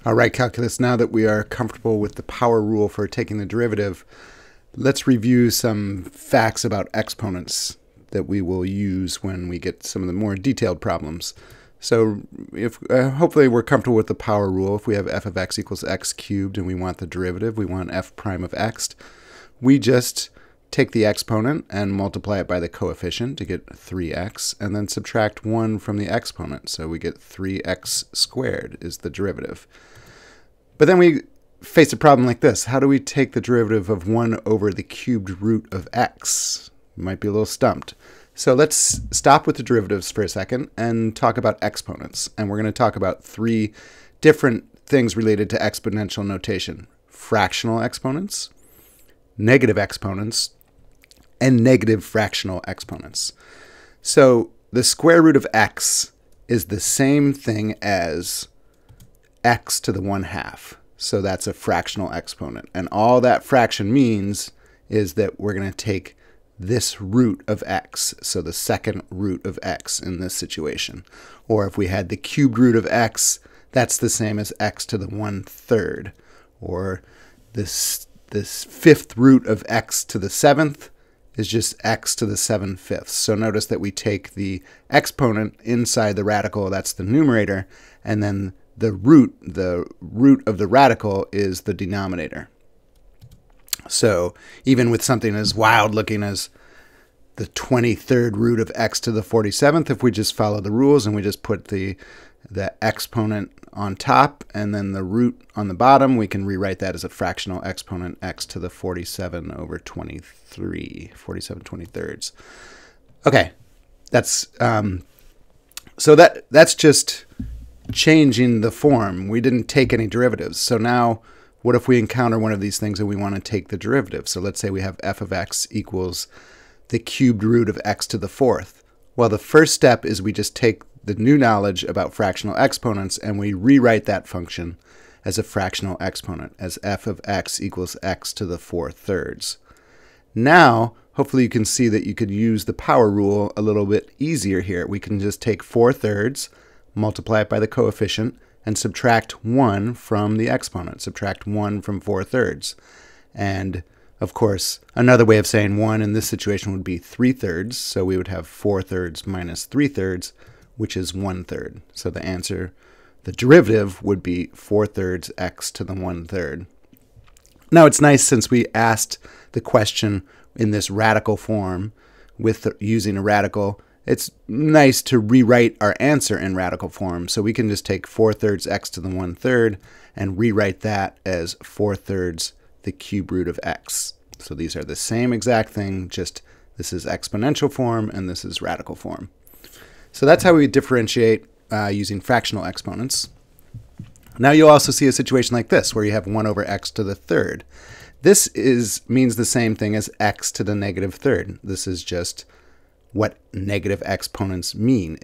All right, calculus, now that we are comfortable with the power rule for taking the derivative, let's review some facts about exponents that we will use when we get some of the more detailed problems. So if hopefully we're comfortable with the power rule. If we have f of x equals x cubed and we want the derivative, we want f prime of x, we just take the exponent and multiply it by the coefficient to get 3x, and then subtract 1 from the exponent. So we get 3x squared is the derivative. But then we face a problem like this. How do we take the derivative of 1 over the cubed root of x? We might be a little stumped. So let's stop with the derivatives for a second and talk about exponents. And we're going to talk about 3 different things related to exponential notation: fractional exponents, negative exponents, and negative fractional exponents. So the square root of x is the same thing as x to the 1/2. So that's a fractional exponent. And all that fraction means is that we're going to take this root of x, so the second root of x in this situation. Or if we had the cubed root of x, that's the same as x to the 1/3. Or this fifth root of x to the 7th is just x to the 7/5. So notice that we take the exponent inside the radical, that's the numerator, and then the root of the radical is the denominator. So even with something as wild looking as the 23rd root of x to the 47th, if we just follow the rules and we just put the exponent on top and then the root on the bottom, we can rewrite that as a fractional exponent, x to the 47 over 23, 47 23rds. Okay, that's so that's just changing the form. We didn't take any derivatives. So now what if we encounter one of these things and we want to take the derivative? So let's say we have f of x equals the cubed root of x to the 4th. Well, the first step is we just take the new knowledge about fractional exponents and we rewrite that function as a fractional exponent, as f of x equals x to the 4/3. Now, hopefully you can see that you could use the power rule a little bit easier here. We can just take 4/3, multiply it by the coefficient, and subtract 1 from the exponent. Subtract 1 from 4/3. And of course, another way of saying 1 in this situation would be 3/3. So we would have 4/3 minus 3/3, which is 1/3. So the answer, the derivative, would be 4/3 x to the 1/3. Now it's nice, since we asked the question in this radical form with using a radical, it's nice to rewrite our answer in radical form. So we can just take 4/3 x to the 1/3 and rewrite that as 4/3 the cube root of x. So these are the same exact thing, just this is exponential form and this is radical form. So that's how we differentiate using fractional exponents. Now you'll also see a situation like this, where you have 1 over x to the 3rd. This means the same thing as x to the negative 3rd. This is just what negative exponents mean.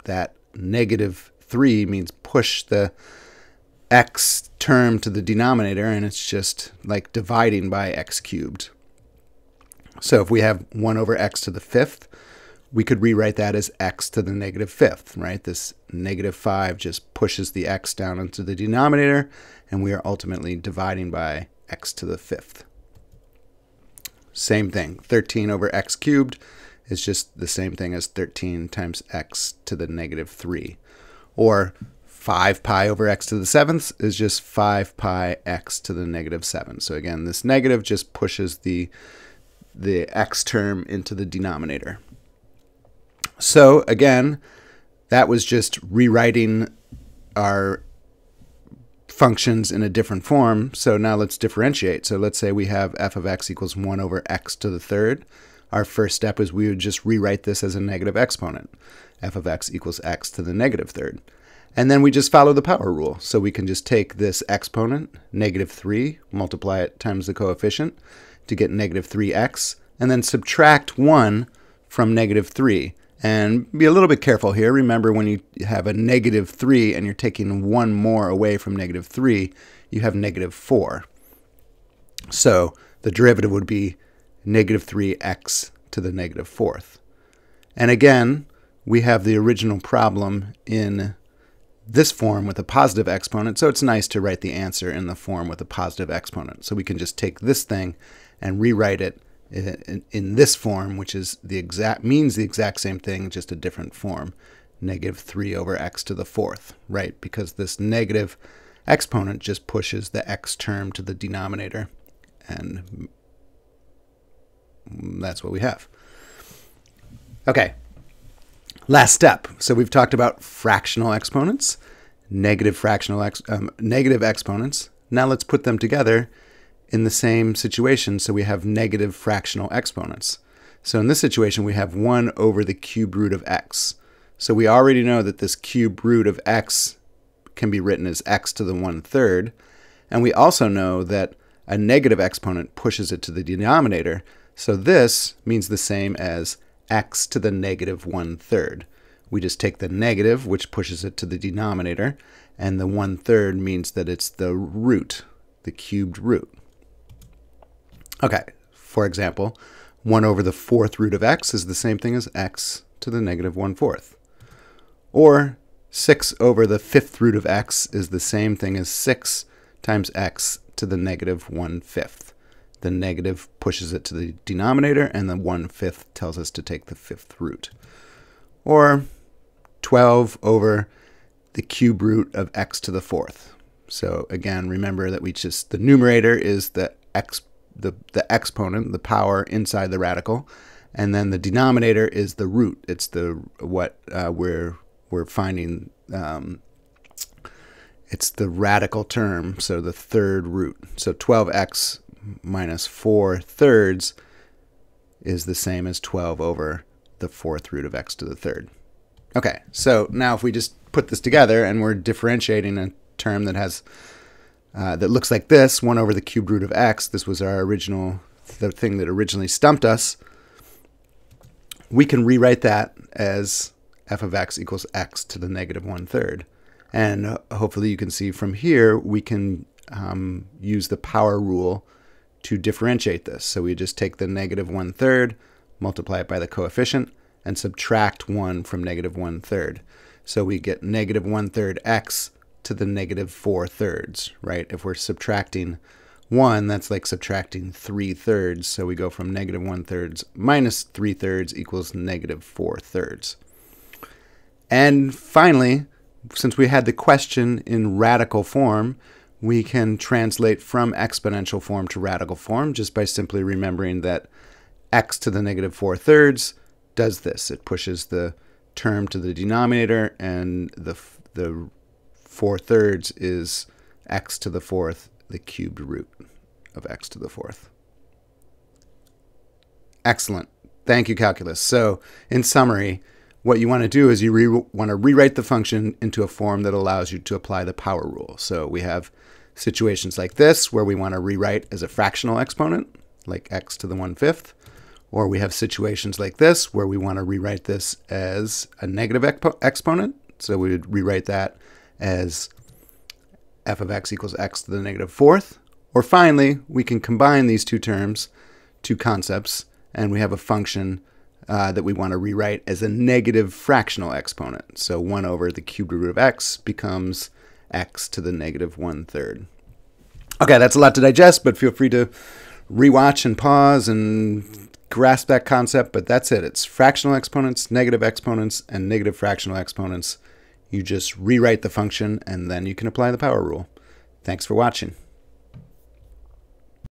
That negative 3 means push the x term to the denominator, and it's just like dividing by x cubed. So if we have 1 over x to the 5th, we could rewrite that as x to the negative 5th, right? This negative 5 just pushes the x down into the denominator, and we are ultimately dividing by x to the 5th. Same thing, 13 over x cubed is just the same thing as 13 times x to the negative 3. Or 5 pi over x to the 7th is just 5 pi x to the negative 7. So again, this negative just pushes the x term into the denominator. So again, that was just rewriting our functions in a different form. So now let's differentiate. So let's say we have f of x equals 1 over x to the 3rd. Our first step is we would just rewrite this as a negative exponent. F of x equals x to the negative 3rd. And then we just follow the power rule. So we can just take this exponent, negative 3, multiply it times the coefficient to get negative 3x, and then subtract 1 from negative 3. And be a little bit careful here. Remember, when you have a negative 3 and you're taking 1 more away from negative 3, you have negative 4. So the derivative would be negative 3x to the negative 4th. And again, we have the original problem in this form with a positive exponent, so it's nice to write the answer in the form with a positive exponent. So we can just take this thing and rewrite it in this form, which is means the exact same thing, just a different form. -3 over x to the fourth, right? Because this negative exponent just pushes the x term to the denominator, and that's what we have. Okay, last step. So we've talked about fractional exponents, negative exponents. Now let's put them together in the same situation, so we have negative fractional exponents. So in this situation, we have 1 over the cube root of x. So we already know that this cube root of x can be written as x to the 1/3, and we also know that a negative exponent pushes it to the denominator, so this means the same as x to the -1/3. We just take the negative, which pushes it to the denominator, and the 1/3 means that it's the root, the cubed root. Okay, for example, 1 over the 4th root of x is the same thing as x to the -1/4. Or 6 over the 5th root of x is the same thing as 6 times x to the -1/5. The negative pushes it to the denominator, and the 1/5 tells us to take the 5th root. Or 12 over the cube root of x to the 4th. So again, remember that the numerator is the exponent, the power inside the radical, and then the denominator is the root. It's what we're finding. It's the radical term, so the third root. So 12x minus 4/3 is the same as 12 over the 4th root of x to the 3rd. Okay, so now if we just put this together and we're differentiating a term that has that looks like this, 1 over the cubed root of x, this was the thing that originally stumped us, we can rewrite that as f of x equals x to the -1/3. And hopefully you can see from here, we can use the power rule to differentiate this. So we just take the -1/3, multiply it by the coefficient, and subtract 1 from -1/3. So we get -1/3 x to the -4/3, right? If we're subtracting 1, that's like subtracting 3/3. So we go from -1/3 minus 3/3 equals -4/3. And finally, since we had the question in radical form, we can translate from exponential form to radical form just by simply remembering that x to the -4/3 does this. It pushes the term to the denominator, and the 4/3 is x to the 4th, the cubed root of x to the 4th. Excellent. Thank you, calculus. So in summary, what you want to do is you want to rewrite the function into a form that allows you to apply the power rule. So we have situations like this where we want to rewrite as a fractional exponent, like x to the 1/5. Or we have situations like this where we want to rewrite this as a negative exponent. So we would rewrite that as f of x equals x to the -4th. Or finally, we can combine these two concepts, and we have a function that we want to rewrite as a negative fractional exponent. So 1 over the cubed root of x becomes x to the -1/3. Okay, that's a lot to digest, but feel free to rewatch and pause and grasp that concept. But that's it. It's fractional exponents, negative exponents, and negative fractional exponents. You just rewrite the function, and then you can apply the power rule. Thanks for watching.